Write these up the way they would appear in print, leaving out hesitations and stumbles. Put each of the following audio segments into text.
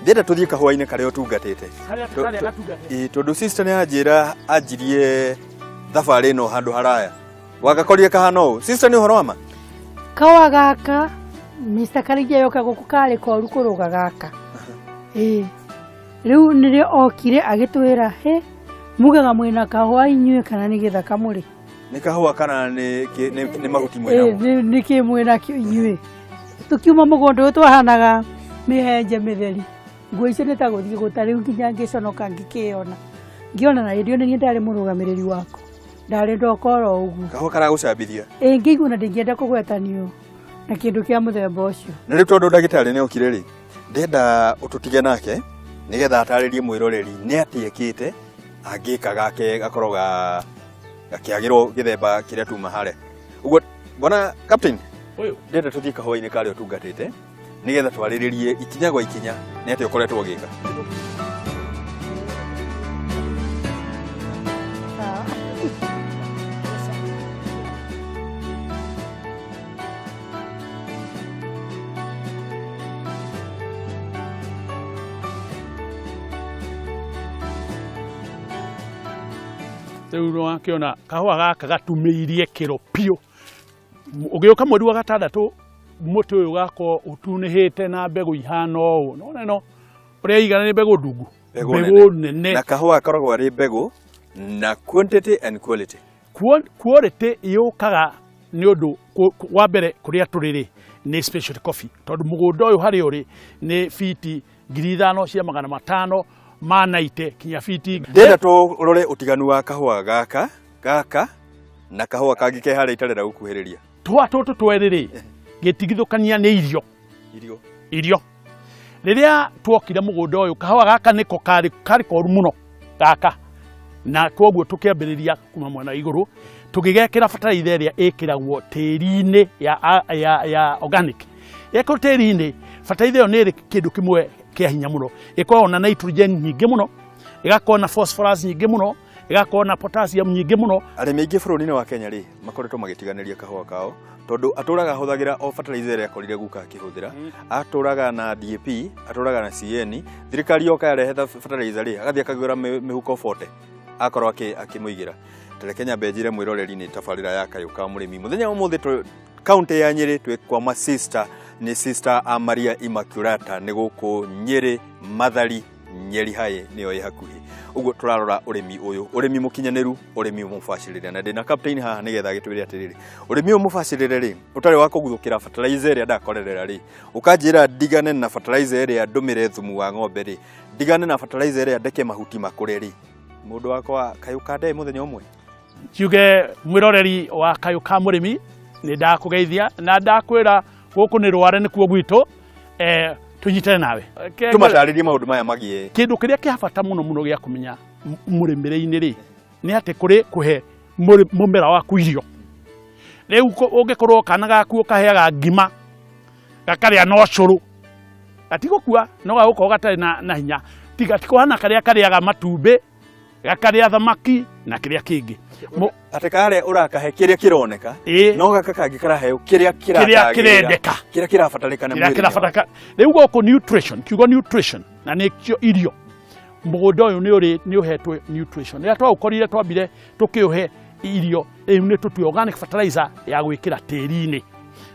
ndenda tuthie kahua-inĩ karĩa ũtungatĩte tondũ sister nĩ anjĩra anjirie thabarĩ ĩno handũ haraya wagakorire kahana ũũ. Sister nĩ ũhoro wa ma? Kahua gaka Mr. Karĩngia yoka gũkũ karĩ koru kũrũga gaka rĩu nĩrĩo okire agĩtwĩra mugaga mwĩna kahua inyuĩ kana nĩ gĩthaka mũrĩ? Nĩ kahua kana nĩ mahuti mwĩna? Nĩ kĩ mwĩna kĩo inyuĩ? Tukiuma mũgũnda ũyũ twahanaga mĩhenje mĩtheri, nguo icio nĩ ta gũthiĩ gũta, rĩu nginya ngĩconoka ngĩkĩona ngĩona na hĩndĩ ĩyo nĩ niĩ ndarĩ mũrũgamĩrĩri wako, ndarĩ ndokora ũguo. Kahua karagũcambithia? Ngĩigua na ndingĩenda kũgwetanio na kĩndũ kĩa mũthemba ũcio. Na rĩu tondũ ndagĩtarĩ nĩ okire rĩ, ndenda ũtũtige nake nĩgetha atarĩrie mwĩroreri nĩ atĩ ekĩte angĩka gake gakorwo gakĩagĩrwo gĩthemba kĩrĩa tuma harĩa. Ũguo bwana captain, ndenda tũthiĩ kahua-inĩ karĩa ũtungatĩte nĩgetha twarĩrĩrie ikinya gwa ikinya nĩ atĩ ũkoretwo ũgĩka. Rĩu wakĩona kahua gaka gatumĩirie kĩro piũ. Ũgĩũka mweri wa gatandatũ mũtĩ ũyũ gakorwo ũtunĩhĩte na mbegũ ihana ũũ. Nona ĩno ũrĩa igana nĩ mbegũ ndungu, mbegũ nene. Na kahua gakoragwo arĩ mbegũ na quantity and quality. Quality yũkaga nĩ ũndũ wa mbere kũrĩa tũrĩ nĩ specialty coffee, tondũ mũgũnda ũyũ harĩa ũrĩ nĩ fiti 5,500 manaite kinya fiti. Ndenda tũrore ũtiganu wa kahua gaka na kahua kangĩ ke harĩa itarenda gũkuhĩrĩria. Twa tũtũ twerĩ gĩtigithũkania nĩ irio. Rĩrĩa tuokire mũgũnda ũyũ kahua gaka nĩko karĩ koru mũno gaka, na kwoguo tũkĩambĩrĩria kuma mwena igũrũ tũgĩgekĩra bataraitha ĩrĩa ĩkĩragwo tĩri-inĩ ya organic. Ĩkĩrwo tĩri-inĩ bataraitha ĩyo nĩ ĩrĩ kĩndũ kĩmwe kĩa hinya mũno, ĩkoragwo na nitrogen nyingĩ mũno, ĩgakorwo na phosphorus nyingĩ mũno, ĩgakorwo na potassium nyingĩ mũno. Arĩmi aingĩ bũrũri-inĩ wa Kenya rĩ makoretwo magĩtiganĩria kahua kao tondũ atũraga ahũthagĩra o bataraitha ĩrĩa akorire guka akĩhũthĩra, atũraga na DAP, atũraga na CN, thirikari yoka yarehe bataraitha rĩ agathiĩ akagũra mĩhuko 40 akorwo akĩmũigĩra. Tareke nyambe njĩre mwĩroreri-inĩ tabarĩra ya Kayũ ka Mũrĩmi. Mũthenya ũmũthĩ kaunti ya Nyĩrĩ twĩkwa ma sister nĩ Sister Maria Immaculata nĩ gũkũ Nyĩrĩ Mathari Nyeri High nĩyo ĩ hakuhĩ. Ũguo tũrarora ũrĩmi ũyũ, ũrĩmi mũkinyanĩru, ũrĩmi mũbacĩrĩre, na ndĩna captain haha nĩgetha agĩtwĩre atĩrĩrĩ, ũrĩmi ũyũ mũbacĩrĩre rĩ ũtarĩ wa kũguthũkĩra fertilizer ĩrĩa ndakorerera rĩ, ũkanjĩra ndigane na fertilizer ĩrĩa ndũmĩre thumu wa ng'ombe rĩ, ndigane na fertilizer ĩrĩa ndeke mahuti makũre rĩ, mũndũ wakwa Kayũ Ndee mũthenya ũmwe. Kiuge mwĩroreri wa Kayũ ka Mũrĩmi nĩ ndakũgeithia na ndakwĩra gũkũ nĩ Rware nĩkuo gwitũ, tũnyitane nawe tũmatarĩrie maũndũ maya magiĩ. Kĩndũ kĩrĩa kĩa bata mũno gĩa kũmenya mũrĩmĩre-inĩ rĩ nĩ atĩ kũhe mũmera waku irio. Rĩu ũngĩkorwo kana gaku ũkaheaga ngima gakarĩa na ũcũrũ gatigũkua, no gagũkorwo gatarĩ na hinya, tikũhana karĩa karĩaga matumbĩ, gakarĩa thamaki na kĩrĩa kĩngĩ. Atĩ karĩa ũrakahe kĩrĩa kĩroneka no gaka kangĩ karaheo kĩrĩa kĩrendeka, kĩrĩa kĩrabatarĩkana mwĩrĩ. Rĩu gũkũ nutrition, kiugo nutrition na nĩkĩo irio. Mũgũnda ũyũ nĩ ũhetwo nutrition. Rĩrĩa twaũkorire twambire tũkĩũhe irio, rĩu nĩ tũtue organic fertilizer ya gwĩkĩra tĩri-inĩ.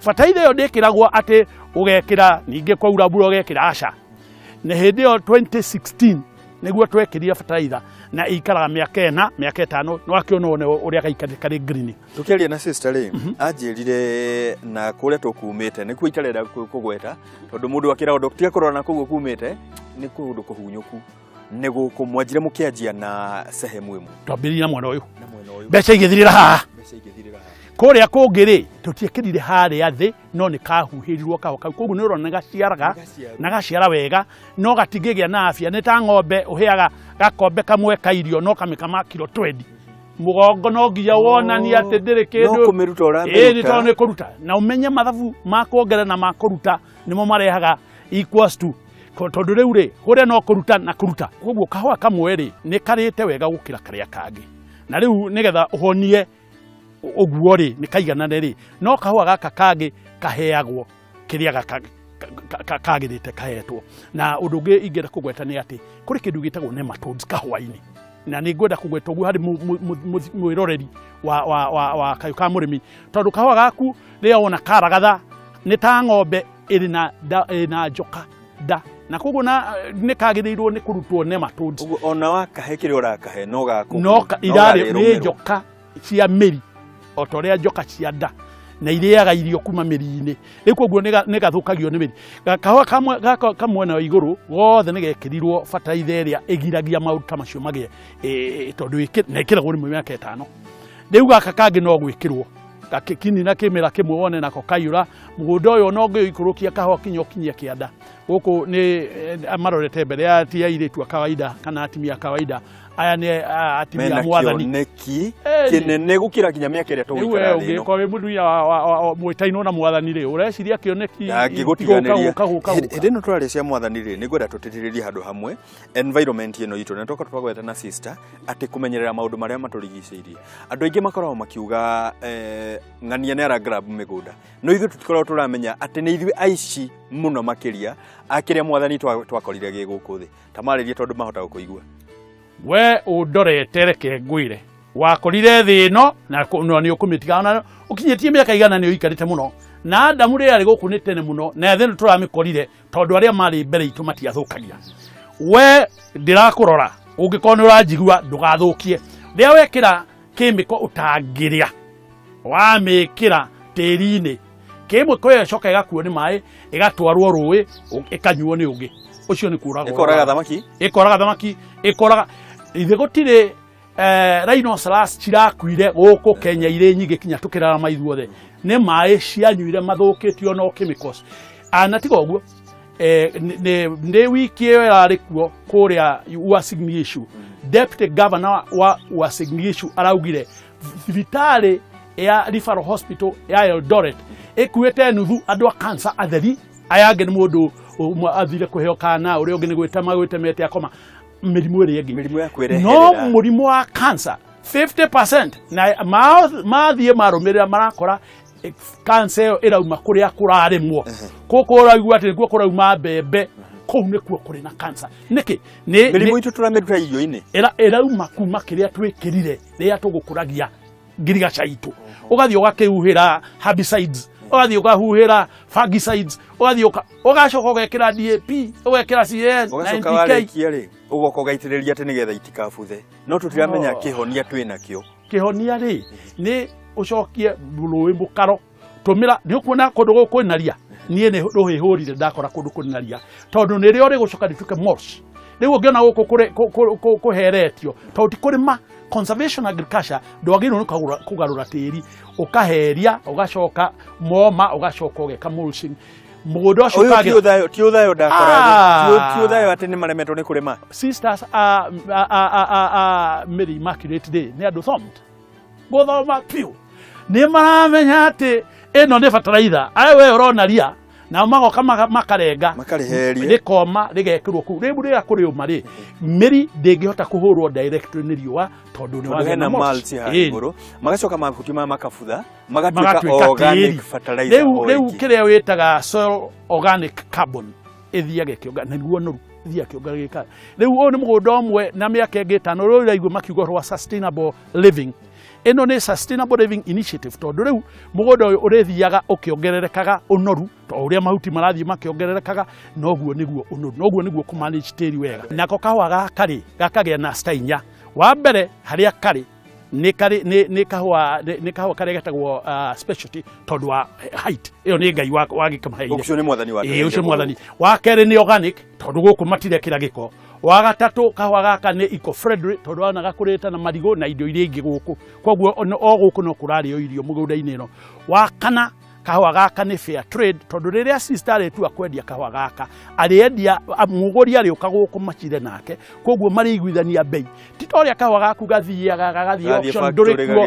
Fertilizer ĩyo ndĩkĩragwo atĩ ũgekĩra ningĩ kwaura mbura ũgekĩra, aca. Na hĩndĩ ĩyo 2016 nĩguo twekĩrire fertilizer na ikaraga mĩaka 4 mĩaka 5 no akĩona ũrĩa gaikarĩ karĩ green. Tukĩaria na sister rĩ anjĩrire na kũrĩa tũkumĩte nĩkuo itarenda kũgweta tondũ mũndũ akĩra ũndũ tiga kũrora na kũguo kumĩte nĩ kũndũ kũhunyũku, nĩ gũkũ mwanjire mũkĩanjia na sehemu ĩmwe. Twambĩrĩria na mwena ũyũ, mbeca igĩthirĩra haha. Kũrĩa kũngĩ rĩ tũtiekĩrire harĩa thĩ no nĩ kahuhĩrirwo kahua kau, koguo nĩ ũrona gaciaraga na gaciara wega no gatingĩgĩa na afya. Nĩ ta ng'ombe ũheaga gakombe kamwe ka irio no kamĩkama kilo 20, mũgongo no nginya wonania atĩ ndĩrĩ kĩndũ no kũmĩruta ũramĩruta nĩ kũruta, na ũmenye mathabu ma kuongerera na ma kũruta nĩmo marehaga equals to, tondũ rĩu rĩ ũrĩa no kũruta na kũruta. Koguo kahua kamwe rĩ nĩ karĩte wega gũkĩra karĩa kangĩ, na rĩu nĩgetha ũhonie ũguo rĩ nĩ kaiganane rĩ no kahua gaka kangĩ kaheagwo kĩrĩa kagirite kahetwo na undu ungi ingenda kugweta ni ati kuri kindu gitagwo nematodes kahwa-ini na ni ngwenda kugweta uguo hari mwiroreri wa kayu ka murimi tondu kahwa gaku ria wona karagatha ni ta ng'ombe iri na njoka da na koguo ni kagiriirwo ni kurutwo nematodes uguo ona wakahe kiri urakahe no gaku no irari ni njoka cia miri o ta uria njoka cia nda na iriaga irio kuma miri-ini riu koguo ni gathukagio ni miri kahwa kamwe na iguru gothe ni gekirirwo fertilizer iria igiragia maundu macio magie tondu nekiragwo ni miaka 5 riu gaka kangi no gwikirwo gakini na kimera kimwe wone nako kayura mugunda uyu no ngikurukia kahwa kinyia kianda guku ni amarorete mbere ya tia iritu kawaida kana atimia kawaida aya ni atimia mwathani neki kinene gukira kinya miaka iria tugikara thino ungiko wi mundu ya mwitaino na mwathani ri ureciria kioneki ngigutiganiria ndino twari cia mwathani ri ni gwenda tutitiririe handu hamwe environment ino itu na toka twagweta na sister ati kumenyerera maundu maria maturigiceirie andu aingi makoragwo makiuga ng'ania nera grab migunda no ithu tutikoragwo turamenya ati ni ithu aici muno makiria akiria mwathani twakorire giguku thi tamaririe tondu mahota gukuigua we udorete reke ngwire wakorire thi ino na ni ukumitigana ukinyetie miaka igana ni uikarite muno na Adamu ri ari guku ni tene muno na thene turamikorire tondu aria mari mbere itu matiathukagia we ndirakurora ungikoni uranjigua ndugathukie ria wekira kimiko utangiria wamikira tiri-ini kimwe ko coka igakuo ni mai igatwarwo ruwi ikanyuo ni ungi ucio ni kuraga ikoraga thamaki ikoraga ithe gutire rhinoceros cirakuire guku Kenya ire nyingi kinya tukirara maithuothe ni mai cianyuire mathukitio no chemicals anatiga uguo ne wiki yari kuo kuria Uasin Gishu deputy governor wa Uasin Gishu araugire thibitari ya referral hospital ya Eldoret ekuete nuthu andu a cancer atheri ayange ni mundu athire kuheo kana uria ungi ni gwite mete akoma mirimu iri yengi mirimu ya kwireherera no murimu wa cancer 50% na mathie marumirira marakora cancer irauma kuria kuraremwo kuko uraigua ati nikuo kurauma mbembe kou nikuo kuri na cancer niki ni mirimu itu turamiruta irio-ini irauma kuma kiria twikirire ria tugukuragia ngirigaca itu ugathie ugakihuhira herbicides ugathie ugahuhira fungicides ugathie ugacoka ugekira DAP ugekira CN ugacoka warikia ri ugoka ugaitiriria ati nigetha itikabuthe no tutiramenya kihonia twinakio kihonia ri ni ucokie rui mukaro tumira ni ukuona kundu guku na ria nie ni ruhihurire ndakora kundu kuna ria tondu ni rio ri gucoka rituke moss riu ungiona guku kuheretio tondu kurima conservation agriculture ndwagirwo ni kugarura tiri ukaheria ugacoka moma ugacoka ugeka mulching mugunda ucio kagira ti uthayo ndakora ti uthayo ati ni maremetwo ni kurima sisters Mary Immaculate Day ni andu thomed guthoma piu ni maramenya ati ino ni fertilizer ai we urona ria na magoka makarenga makariheria rikoma rigekirwo ku ribu ria kuri umari Mary ndingihota kuhurwo direct ni riwa tondu ni wagena malti ha iguru magacoka makutima makabutha magatuika organic fertilizer riu kiria witaga soil organic carbon ithiage kionga na niguo noru ithia kionga gika riu ni mugunda omwe na miaka ingi 5 riu iraigua makiugo rwa sustainable living ino ni sustainable living initiative tondu riu mugunda uyu urithiaga ukiongererekaga unoru to uria mahuti marathie makiongererekaga noguo niguo unoru noguo niguo kumanage tiri wega nako kahwa gakari gakagia na stainya wa mbere haria kari ni kahwa kari getagwo specialty tondu wa height iyo ni ngai wa gikamaheire ucio ni mwathani wa ucio mwathani wa keri ni organic tondu guku matire kira giko wa gatatu kahwa gaka ni eco friendly tondu wana gakurita na marigo na indo iria ingi guku koguo o guku no kurario irio mugunda-ini no wa kana kahwa gaka ni fair trade tondu riria sister etu akwendia kahwa gaka ariendia muguri ari ukaguku machire nake koguo mariguithania bei titoria kahwa gaku gathie auction ndurikuo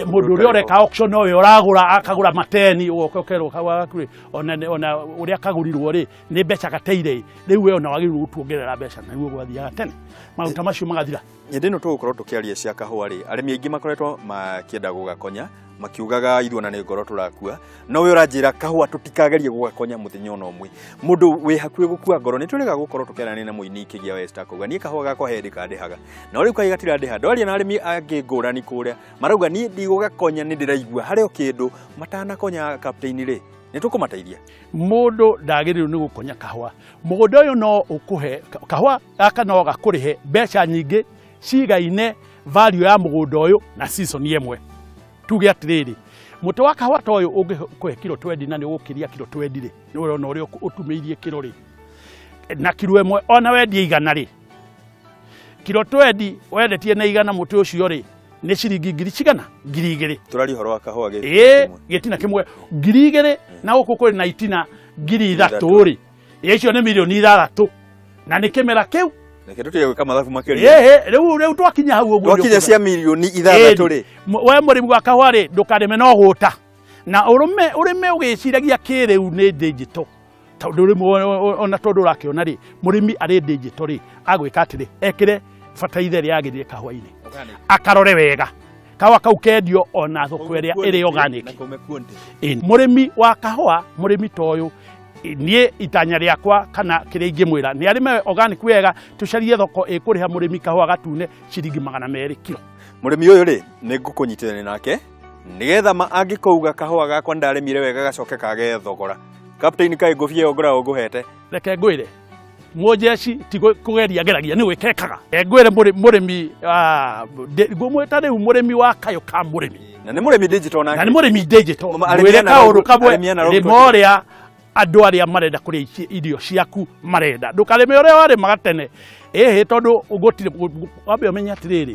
mundu uri oreka auction oyo uragura akagura mateni ugokerwo kahwa gaku ona uria kagurirwo ri ni becha gateire riu we ona wagiru gutuongerera becha na niguo gwathiaga tene maunta macio magathira ndino tugukorwo tukiaria cia kahwa ri arimi aingi makoretwo makienda gugakonya makiugaga ithuona nĩ ngoro turakua no we ũranjĩra kahũa tutikagerie gũgakonya mũthenya ona ũmwe mũndũ wĩ hakuhĩ gũkua ngoro nĩ tũrega gũkorwo tũkĩaranĩria na mũini Kĩgia West akauga niĩ kahũa gakwa he ndĩkandĩhaga no rĩu kaĩ gatirandiha ndaria na arĩmi angĩ ngũrani kũrĩa marauga niĩ ndigũgakonya nĩ ndĩraigua harĩ o kĩndũ matanakonya captain rĩ nĩ tũkũmateithia mũndũ ndagĩrĩirwo nĩ gũkonya kahũa mũgũnda ũyũ no ũkũhe kahũa gaka no gakũrĩhe mbeca nyingĩ cigaine value ya mũgũnda ũyũ na season ĩmwe tuge atĩrĩrĩ mũtĩ wa kahũa ta ũyũ ũngĩkũhe kilo 20 na nĩ ũgũkĩria kilo 20 rĩ nĩ ũrona ũrĩa ũtumĩirie kilo rĩ na kilo ĩmwe ona wendie igana rĩ kilo 20 wendetie na igana mũtĩ ũcio rĩ nĩ ciringi ngiri cigana ngiri igĩrĩ tũrari horo wa kahũa gĩtina kĩmwe ngiri igĩrĩ na gũkũ kũrĩ na itina ngiri ithatũ rĩ icio nĩ milioni 6 na nĩ kĩmera kĩu Nake tutige gwĩka mathabu makĩria. Rĩu twakinya hau ũguo. Twakinya cia milioni 6 rĩ. We mũrĩmi wa kahũa rĩ ndũkarĩme no gũta. Na ũrĩme ũgĩciragia kĩrĩu nĩ digital. Tondũ rĩmwe ona tondũ ũrakĩona rĩ mũrĩmi arĩ digital rĩ agwĩka atĩrĩ ekĩre fertilizer ĩrĩa yagĩrĩire kahũa-inĩ. Akarore wega. Kahũa kau kendio ona thoko ĩrĩa ĩrĩ organic. Mũrĩmi wa kahũa mũrĩmi ta ũyũ niĩ itanya rĩakwa kana kĩrĩa ingĩmwĩra nĩ arĩme organic wega tucarie thoko ĩkũrĩha mũrĩmi kahũa gatune ciringi 200 kilo. Mũrĩmi ũyũ rĩ nĩ ngũkũnyitithania nake nigetha angĩkauga kahũa gakwa ndarĩmire wega gacoke kage thogora. Captain kaĩ ngũbie ngora ũgũhete. Reke ngwĩre mũjeci ti kũgeria geragia nĩ wĩkekaga. Ngwĩre mũrĩmi ngũmwĩta rĩu mũrĩmi wa kayo ka mũrĩmi. Na nĩ mũrĩmi digital nake. Na nĩ mũrĩmi digital. Mwĩre kaũndũ kamwe rĩmorĩa andũ arĩa marenda kũrĩa irio ciaku marenda ndũkarĩme ũrĩa warĩmaga tene tondũ gũtirĩ wambe ũmenye atĩrĩrĩ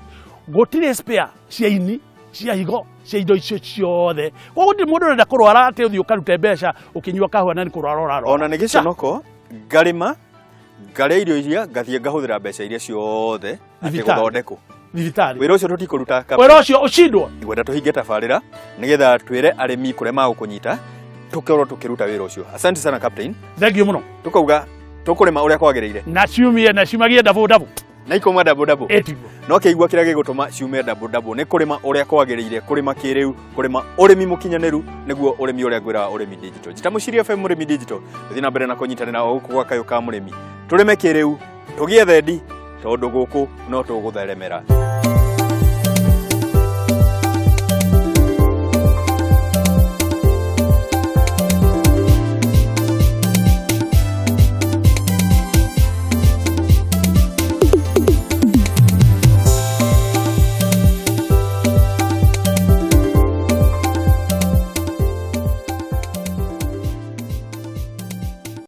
gũtirĩ spare cia ini cia higo cia indo icio ciothe koguo gũtirĩ mũndũ ũrenda kũrwara atĩ ũthiĩ ũkarute mbeca ũkĩnyua kahũa na nĩ kũrwara ũrarwara ona nĩ gĩconoko ngarĩma ngarĩa irio iria ngathiĩ ngahũthĩra mbeca iria ciothe atĩ gũthondekwo thibitarĩ wĩra ũcio tũtikũruta wĩra ũcio ũcindwo ngwenda tũhinge tabarĩra nĩgetha twĩre arĩmi kũrĩa magũkũnyita tukorwo tukiruta wĩra ũcio. Asante sana Captain. Thengiũ mũno. Tukauga tukurĩma ũrĩa kwagĩrĩire. Na ciumie na ciumagie double. Na ikoma double. Etiguo. No kĩigua kĩrĩa gĩgũtũma ciume double. Nĩ kũrĩma ũrĩa kwagĩrĩire, kũrĩma kĩrĩu, kũrĩma ũrĩmi mũkinyanĩru nĩguo ũrĩmi ũrĩa ngwĩra ũrĩmi digital. Njita Mũciria FM mũrĩmi digital. Thiĩ na mbere na kũnyitanĩra o gũkũ gwa kayo ka mũrĩmi. Tũrĩme kĩrĩu, tũgie thendi tondũ gũkũ no tũgũtheremera.